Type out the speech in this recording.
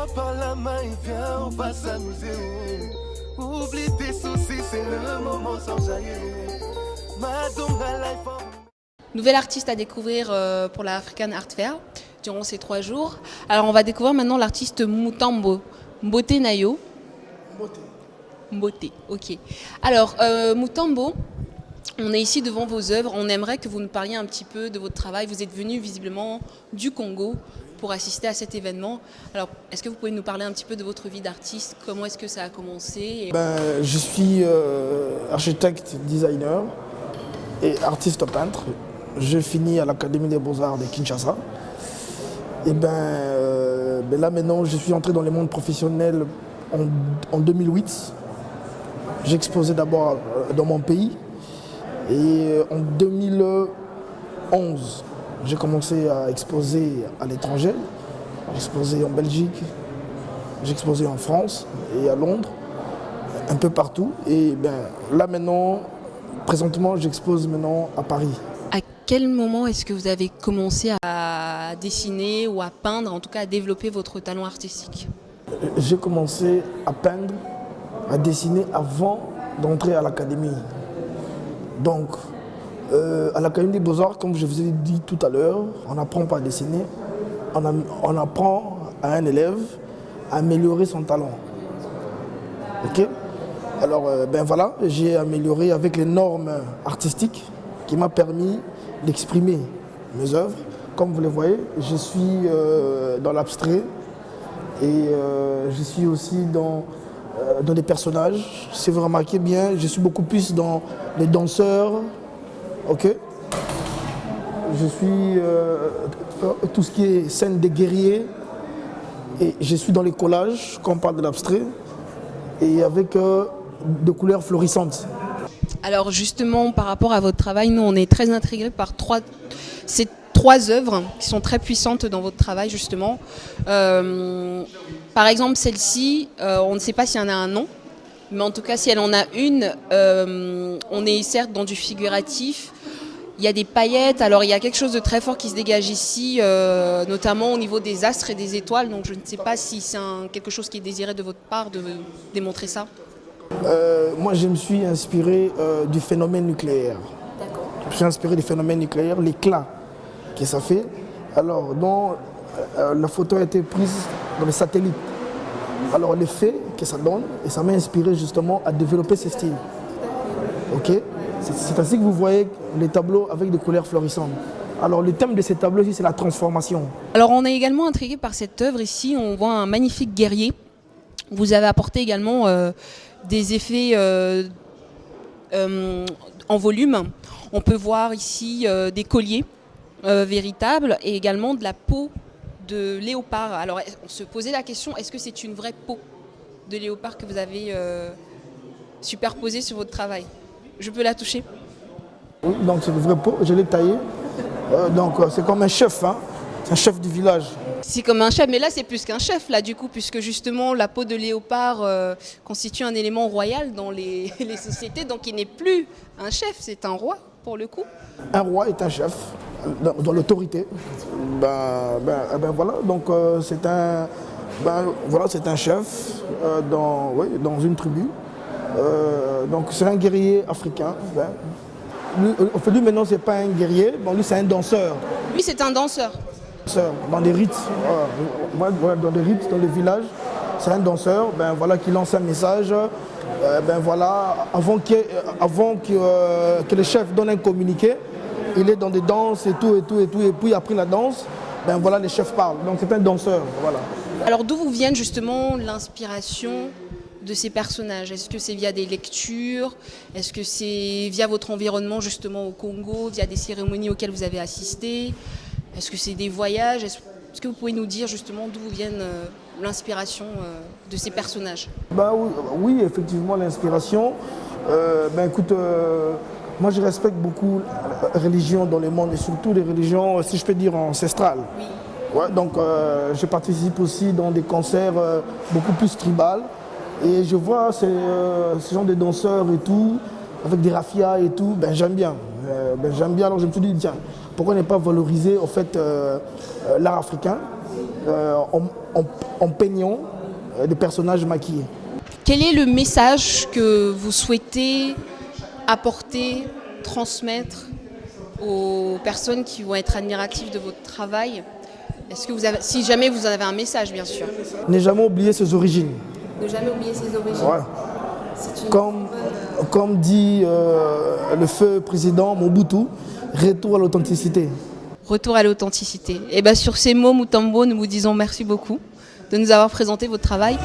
Prends-moi par la main et viens, on va s'amuser. Oublie tes soucis, c'est le moment sans jaillir. Madonga life. Nouvel artiste à découvrir pour la African Art Fair durant ces 3 jours. Alors on va découvrir maintenant l'artiste Mutambo, Mbote Nayo. Mbote, ok. Alors Mutambo, on est ici devant vos œuvres. On aimerait que vous nous parliez un petit peu de votre travail. Vous êtes venu visiblement du Congo pour assister à cet événement. Alors, est-ce que vous pouvez nous parler un petit peu de votre vie d'artiste? Comment est-ce que ça a commencé? Je suis architecte, designer et artiste peintre. Je finis à l'Académie des Beaux-Arts de Kinshasa. Et là maintenant, je suis entré dans le monde professionnel en 2008. J'ai exposé d'abord dans mon pays. Et en 2011, j'ai commencé à exposer à l'étranger. J'ai exposé en Belgique, j'ai exposé en France et à Londres, un peu partout. Et là maintenant, présentement, j'expose maintenant à Paris. À quel moment est-ce que vous avez commencé à dessiner ou à peindre, en tout cas à développer votre talent artistique? J'ai commencé à peindre, à dessiner avant d'entrer à l'académie. Donc, à l'Académie des Beaux-Arts, comme je vous ai dit tout à l'heure, on n'apprend pas à dessiner, on apprend à un élève à améliorer son talent. Ok? Alors, voilà, j'ai amélioré avec les normes artistiques qui m'ont permis d'exprimer mes œuvres. Comme vous le voyez, je suis dans l'abstrait et je suis aussi dans des personnages. Si vous remarquez bien, je suis beaucoup plus dans les danseurs. Ok. Je suis tout ce qui est scène des guerriers et je suis dans les collages quand on parle de l'abstrait et avec de couleurs florissantes. Alors justement, par rapport à votre travail, nous on est très intrigués par ces 3 œuvres qui sont très puissantes dans votre travail justement. Par exemple celle-ci, on ne sait pas s'il y en a un nom, mais en tout cas si elle en a une, on est certes dans du figuratif. Il y a des paillettes, alors il y a quelque chose de très fort qui se dégage ici, notamment au niveau des astres et des étoiles, donc je ne sais pas si c'est quelque chose qui est désiré de votre part de démontrer ça. Moi je me suis inspiré du phénomène nucléaire. D'accord. Je me suis inspiré du phénomène nucléaire, l'éclat que ça fait. Alors la photo a été prise dans les satellites. Alors l'effet que ça donne, et ça m'a inspiré justement à développer ce style. Ok? C'est ainsi que vous voyez les tableaux avec des couleurs florissantes. Alors le thème de ces tableaux ici, c'est la transformation. Alors on est également intrigué par cette œuvre ici, on voit un magnifique guerrier. Vous avez apporté également des effets en volume. On peut voir ici des colliers véritables et également de la peau de léopard. Alors on se posait la question, est-ce que c'est une vraie peau de léopard que vous avez superposée sur votre travail? Je peux la toucher? Oui, donc c'est une vraie peau, je l'ai taillée. C'est comme un chef, hein. C'est un chef du village. C'est comme un chef, mais là c'est plus qu'un chef là du coup, puisque justement la peau de léopard constitue un élément royal dans les sociétés, donc il n'est plus un chef, c'est un roi pour le coup. Un roi est un chef dans l'autorité. Voilà, donc c'est un chef dans une tribu. Donc c'est un guerrier africain. Lui maintenant c'est pas un guerrier, lui c'est un danseur. Lui c'est un danseur. Dans des rites, dans des rites, dans les villages, c'est un danseur qui lance un message. Avant que le chef donne un communiqué, il est dans des danses et tout, et puis après la danse, les chefs parlent. Donc c'est un danseur, voilà. Alors d'où vous viennent justement l'inspiration de ces personnages? Est-ce que c'est via des lectures? Est-ce que c'est via votre environnement justement au Congo, via des cérémonies auxquelles vous avez assisté? Est-ce que c'est des voyages? Est-ce que vous pouvez nous dire justement d'où vient l'inspiration de ces personnages? Oui, effectivement, l'inspiration. Moi je respecte beaucoup la religion dans le monde et surtout les religions, si je peux dire, ancestrales. Oui. Ouais, donc je participe aussi dans des concerts beaucoup plus tribales et je vois ce genre de danseurs et tout, avec des raffias et tout, j'aime bien. Alors je me suis dit, tiens, pourquoi ne pas valoriser en fait, l'art africain en peignant des personnages maquillés. Quel est le message que vous souhaitez apporter, transmettre aux personnes qui vont être admiratives de votre travail? Est-ce que vous avez, si jamais vous en avez un message, bien sûr. Ne jamais oublier ses origines. Ne jamais oublier ses origines. Ouais. Comme dit le feu président Mobutu, retour à l'authenticité. Retour à l'authenticité. Et bien sur ces mots, Mutombo, nous vous disons merci beaucoup de nous avoir présenté votre travail.